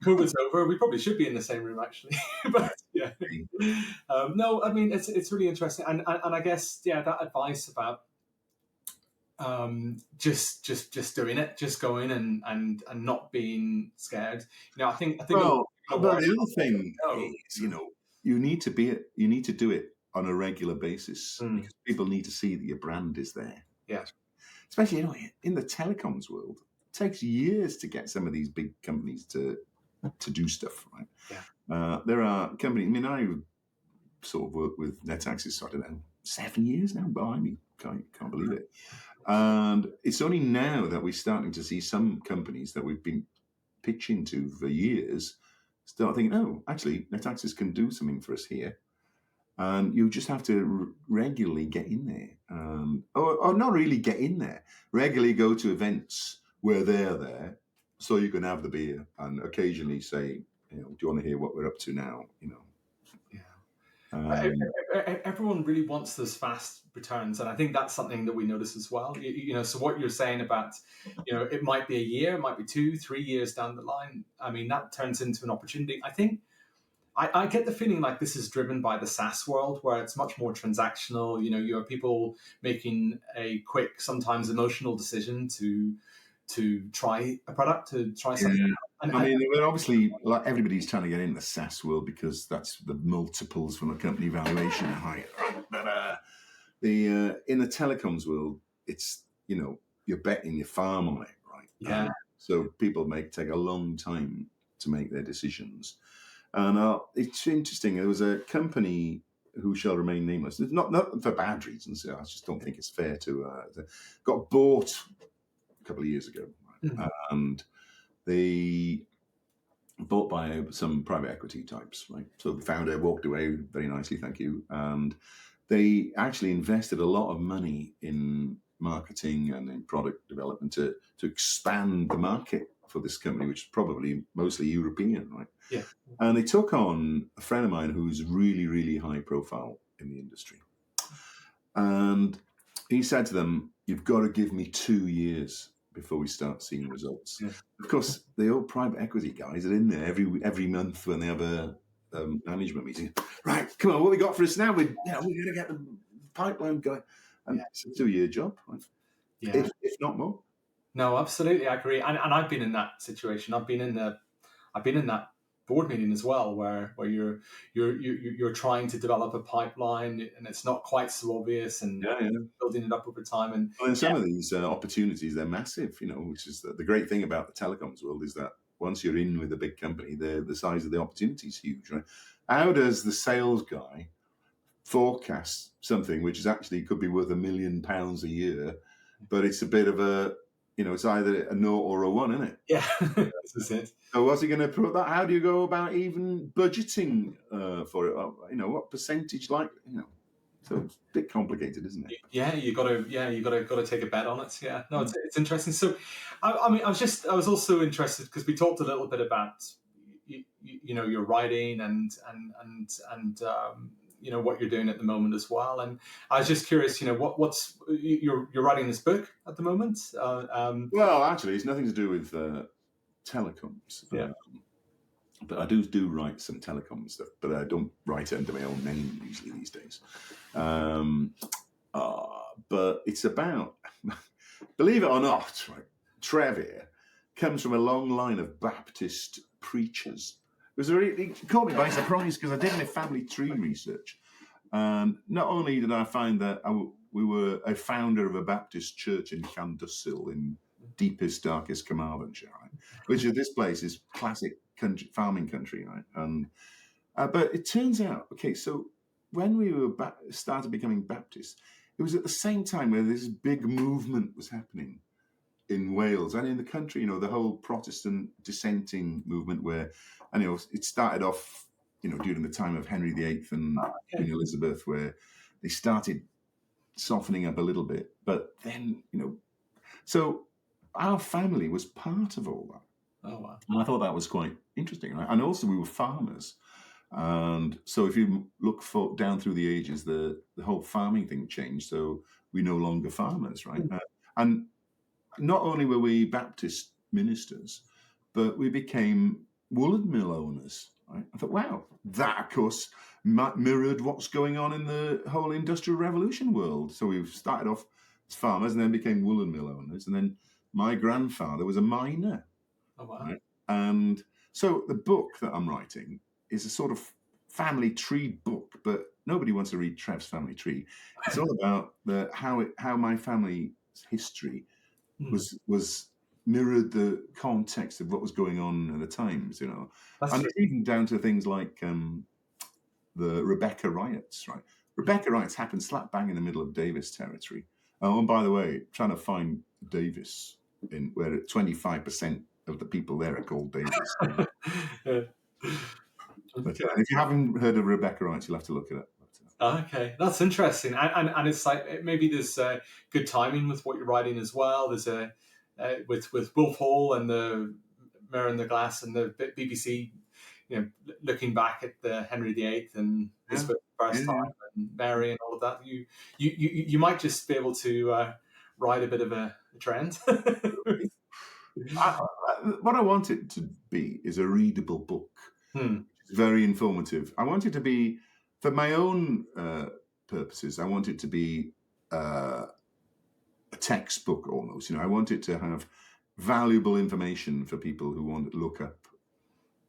COVID's over. We probably should be in the same room, actually. But yeah, no, I mean it's really interesting, and I guess that advice about just doing it, just going and not being scared. I think. Well, the other thing is, you need to do it on a regular basis because people need to see that your brand is there. Yeah. Especially, in the telecoms world, it takes years to get some of these big companies to do stuff, right? Yeah. There are companies. I mean, I sort of worked with NetAccess, I don't know, 7 years now behind me. Can't believe it. And it's only now that we're starting to see some companies that we've been pitching to for years start thinking, oh, actually, NetAccess can do something for us here. And you just have to regularly get in there. Or not really get in there. Regularly go to events where they're there so you can have the beer and occasionally say, do you want to hear what we're up to now? Everyone really wants those fast returns, and I think that's something that we notice as well. So what you're saying about, it might be a year, it might be 2-3 years down the line. I mean, that turns into an opportunity. I think I get the feeling like this is driven by the SaaS world, where it's much more transactional. You have people making a quick, sometimes emotional decision to try a product, to try something. Yeah. Obviously, like everybody's trying to get in the SaaS world because that's the multiples from a company valuation are higher, right? But in the telecoms world, it's you're betting your farm on it, right? Yeah. So people take a long time to make their decisions, and it's interesting. There was a company who shall remain nameless. It's not for bad reasons. I just don't think it's fair to. Got bought a couple of years ago, right? And they bought by some private equity types, right? So the founder walked away very nicely, thank you. And they actually invested a lot of money in marketing and in product development to expand the market for this company, which is probably mostly European, right? Yeah. And they took on a friend of mine who's really, really high profile in the industry. And he said to them, "You've got to give me 2 years before we start seeing results." Yeah. Of course, the old private equity guys are in there every month when they have a management meeting. Right, come on, what we got for us now? We're going to get the pipeline going. And it's a 2-year job, right? Yeah. If not more. No, absolutely, I agree. And I've been in that situation. I've been in that board meeting as well, where you're trying to develop a pipeline and it's not quite so obvious, and building it up over time. And well, in some of these opportunities, they're massive. Which is the great thing about the telecoms world is that once you're in with a big company, the size of the opportunity is huge. Right? How does the sales guy forecast something which is actually could be worth £1 million a year, but it's a bit of a it's either a 0 or a 1, isn't it? Yeah, this is it. So what's he going to put that? How do you go about even budgeting for it? What percentage? So it's a bit complicated, isn't it? Yeah, you got to take a bet on it. Yeah, no, it's interesting. So, I mean, I was also interested because we talked a little bit about your writing and what you're doing at the moment as well. And I was just curious, what's you're writing this book at the moment? Well, actually, it's nothing to do with telecoms. Yeah. But I do write some telecom stuff, but I don't write it under my own name usually these days. But it's about, believe it or not, right, Tref here comes from a long line of Baptist preachers. It caught me by surprise because I did my family tree research. And not only did I find that we were a founder of a Baptist church in Llandyssil in deepest, darkest Carmarthenshire, right? Which this place is classic farming country, right? And but it turns out, okay, so when we started becoming Baptists, it was at the same time where this big movement was happening in Wales and in the country. The whole Protestant dissenting movement, where it started off, during the time of Henry VIII and Queen Elizabeth, where they started softening up a little bit, but then so our family was part of all that. Oh wow! And I thought that was quite interesting, right? And also we were farmers, and so if you look down through the ages, the whole farming thing changed. So we're no longer farmers, right? And not only were we Baptist ministers, but we became woolen mill owners. Right? I thought, wow, that of course mirrored what's going on in the whole Industrial Revolution world. So we've started off as farmers and then became woolen mill owners, and then my grandfather was a miner. Oh wow! Right? And so the book that I'm writing is a sort of family tree book, but nobody wants to read Tref's family tree. It's all about how my family's history was mirrored the context of what was going on at the times, and even down to things like the Rebecca riots, right? Rebecca riots happened slap bang in the middle of Davis territory. Oh, and by the way, trying to find Davis where 25% of the people there are called Davis. But if you haven't heard of Rebecca riots, you'll have to look it up. Okay, that's interesting, and it's like maybe there's good timing with what you're writing as well. There's with Wolf Hall and the Mirror in the Glass and the BBC, looking back at the Henry VIII and Elizabeth first time and Mary and all of that. You might just be able to ride a bit of a trend. What I want it to be is a readable book. It's very informative. I want it to be, for my own purposes, I want it to be a textbook almost. I want it to have valuable information for people who want to look up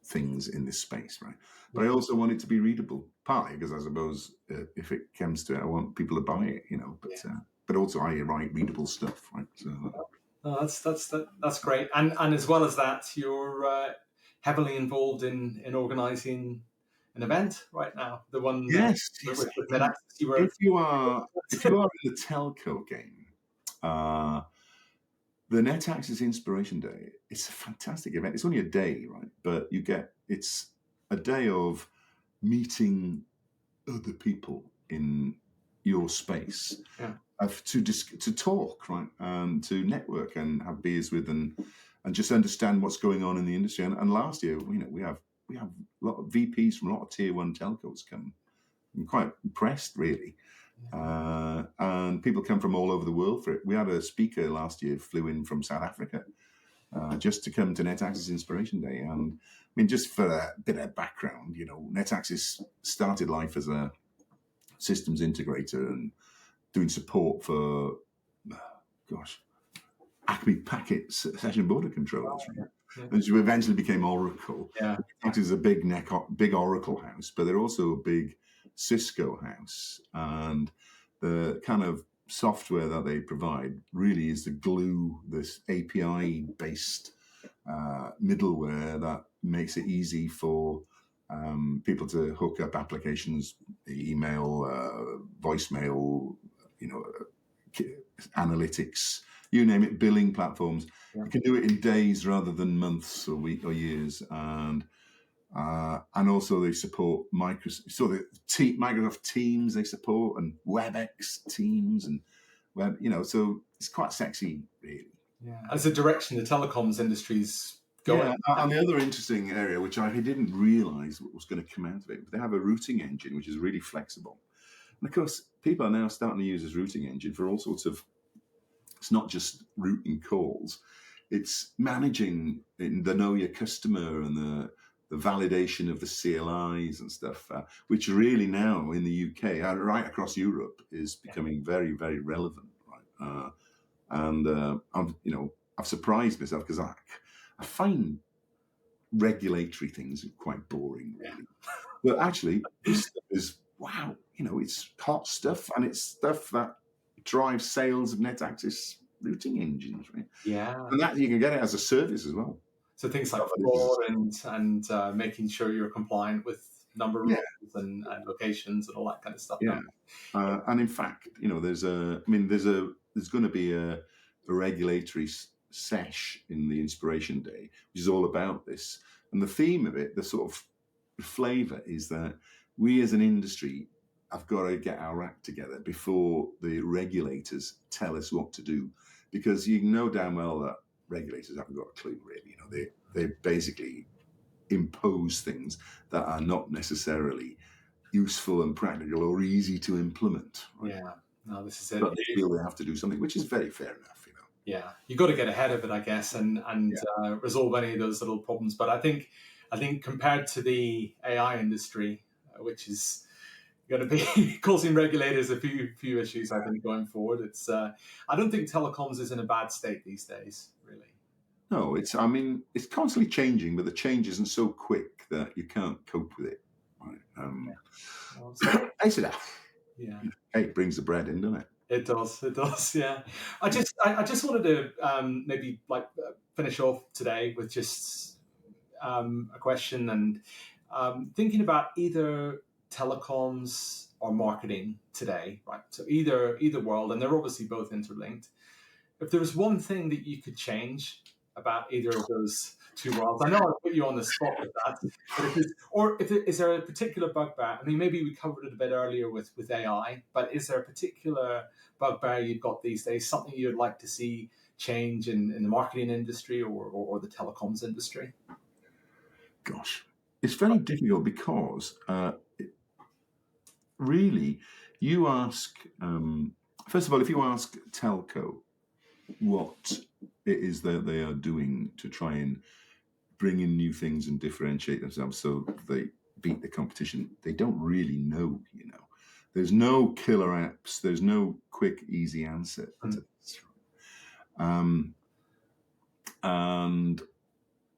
things in this space, right? But I also want it to be readable, partly because I suppose if it comes to it, I want people to buy it, but also I write readable stuff, right? So that's great, and as well as that, you're heavily involved in organising an event right now. The one yes. with Mid-Access you were. If you are in the telco game, the Net Access Inspiration Day, it's a fantastic event. It's only a day, right? But it's a day of meeting other people in your space. Yeah. to talk, right, and to network and have beers with and just understand what's going on in the industry. And last year, we have a lot of VPs from a lot of tier one telcos come. I'm quite impressed, really. And people come from all over the world for it. We had a speaker last year flew in from South Africa just to come to NetAccess Inspiration Day. And I mean, just for a bit of background, NetAccess started life as a systems integrator and doing support for, Acme Packet session border controllers. Right? Yeah. And so eventually became Oracle. Yeah. It is a big Oracle house, but they're also a big Cisco house. And the kind of software that they provide really is the glue, this API-based middleware that makes it easy for people to hook up applications, email, voicemail, analytics, you name it, billing platforms. Yeah. You can do it in days rather than months or weeks or years. And also they support Microsoft. So the Microsoft Teams they support, and WebEx Teams and web. So it's quite sexy, really. Yeah, as a direction the telecoms industry's going. Yeah, and the other interesting area, which I didn't realise what was going to come out of it, but they have a routing engine which is really flexible. And of course, people are now starting to use this routing engine for all sorts of. It's not just routing calls; it's managing the know your customer and the validation of the CLIs and stuff, which really now in the UK, right across Europe, is becoming very, very relevant. Right, I've surprised myself because I find regulatory things quite boring, really. But actually, this stuff is wow. It's hot stuff, and it's stuff that drives sales of NetAccess routing engines, right? Yeah, and that you can get it as a service as well. So things like fraud and making sure you're compliant with number of rules and locations and all that kind of stuff. Yeah, and in fact, there's going to be a regulatory sesh in the Inspiration Day, which is all about this. And the theme of it, the sort of flavour, is that we as an industry have got to get our act together before the regulators tell us what to do, because you know damn well that regulators haven't got a clue, really. They basically impose things that are not necessarily useful and practical or easy to implement. Right? Yeah, no, this is it. But they feel they have to do something, which is very fair enough. Yeah, you've got to get ahead of it, I guess, and resolve any of those little problems. But I think compared to the AI industry, which is going to be causing regulators a few issues, I think, going forward. It's I don't think telecoms is in a bad state these days, really. No, it's constantly changing, but the change isn't so quick that you can't cope with it. Right? Yeah. Hey, it brings the bread in, doesn't it? It does. Yeah. I just wanted to maybe finish off today with just a question and thinking about either telecoms or marketing today, right? So either world, and they're obviously both interlinked. If there was one thing that you could change about either of those two worlds, I know I put you on the spot with that, but is there a particular bugbear? I mean, maybe we covered it a bit earlier with AI, but is there a particular bugbear you've got these days, something you'd like to see change in the marketing industry or the telecoms industry? Gosh, it's very difficult because really, you ask, first of all, if you ask telco what it is that they are doing to try and bring in new things and differentiate themselves so they beat the competition, they don't really know, There's no killer apps. There's no quick, easy answer to this. And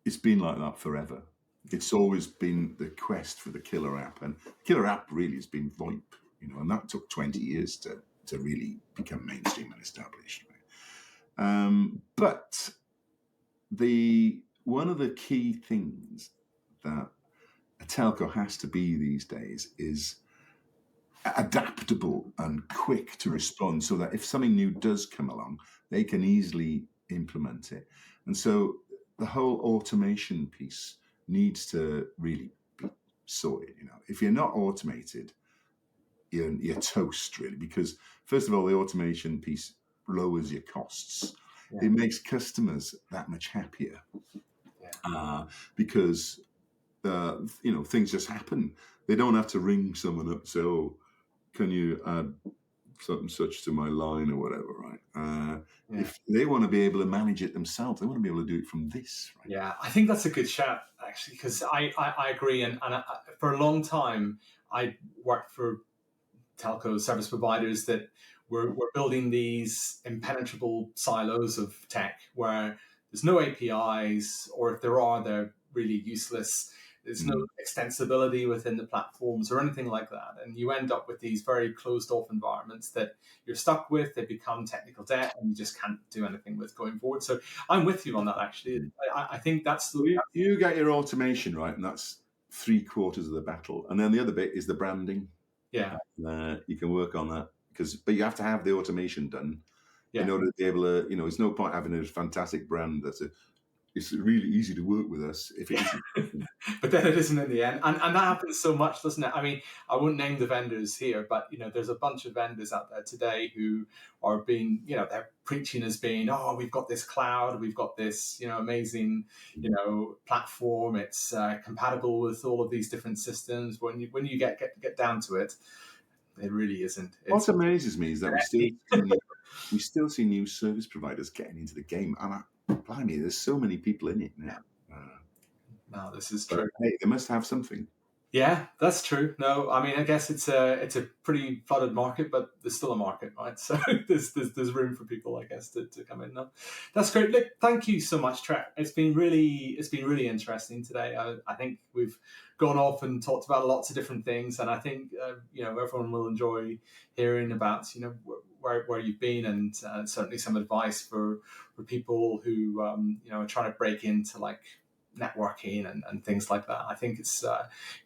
it's been like that forever. It's always been the quest for the killer app. And the killer app really has been VoIP, and that took 20 years to really become mainstream and established. But one of the key things that a telco has to be these days is adaptable and quick to respond, so that if something new does come along, they can easily implement it. And so the whole automation piece needs to really be sorted. If you're not automated, you're toast, really, because first of all, the automation piece lowers your costs. Yeah. It makes customers that much happier because things just happen. They don't have to ring someone up, say, "Oh, can you add something such to my line," or whatever, right? If they want to be able to manage it themselves, they want to be able to do it from this, right? Yeah, I think that's a good shout, actually, because I agree. And for a long time, I worked for telco service providers that were building these impenetrable silos of tech where there's no APIs, or if there are, they're really useless. There's no extensibility within the platforms or anything like that. And you end up with these very closed off environments that you're stuck with. They become technical debt and you just can't do anything with going forward. So I'm with you on that, actually. I think that's you get your automation right, and that's 3/4 of the battle. And then the other bit is the branding. Yeah. You can work on that but you have to have the automation done in order to be able to, it's no point having a fantastic brand it's really easy to work with us if it isn't. But then it isn't in the end. And that happens so much, doesn't it? I mean, I won't name the vendors here, but, there's a bunch of vendors out there today who are being, they're preaching as being, oh, we've got this cloud, we've got this, amazing, platform. It's compatible with all of these different systems. When you get down to it, it really isn't. What amazes me is that we still see new service providers getting into the game. And blimey, there's so many people in it now. No, this is true. Hey, they must have something. Yeah, that's true. No, I mean, I guess it's a pretty flooded market, but there's still a market, right? So there's room for people, I guess, to come in now. That's great. Look, thank you so much, Tref. It's been really interesting today. I think we've gone off and talked about lots of different things, and I think everyone will enjoy hearing about where you've been, and certainly some advice for people who are trying to break into like networking and things like that. I think it's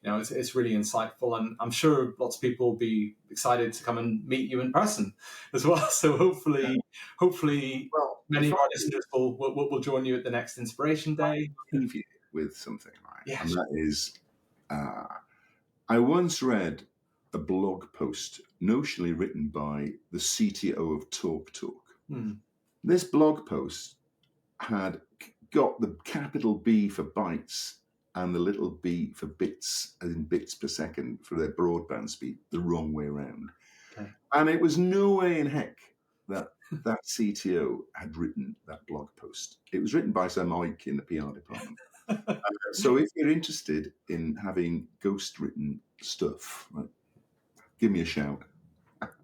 it's really insightful, and I'm sure lots of people will be excited to come and meet you in person as well. So hopefully many of our listeners will join you at the next Inspiration Day. I'll leave you with something, right? Yeah, and that is, I once read a blog post notionally written by the CTO of TalkTalk. This blog post had got the capital B for bytes and the little b for bits, as in bits per second, for their broadband speed, the wrong way around. Okay. And it was no way in heck that CTO had written that blog post. It was written by some oik in the PR department. So if you're interested in having ghost-written stuff, right, give me a shout.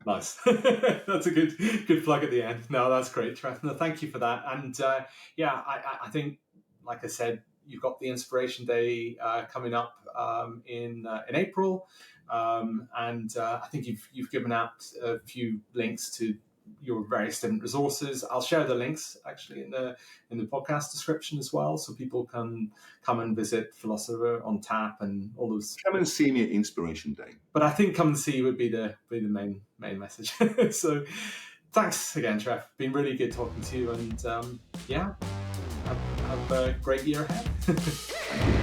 Nice. That's a good plug at the end. No, that's great, Tref. No, thank you for that. And I think, like I said, you've got the Inspiration Day coming up in April, and I think you've given out a few links to your various different resources. I'll share the links actually in the podcast description as well, so people can come and visit Philosopher on Tap and all those. Come and see me at Inspiration Day. But I think come and see would be the main message. So thanks again, Tref. Been really good talking to you, and have a great year ahead.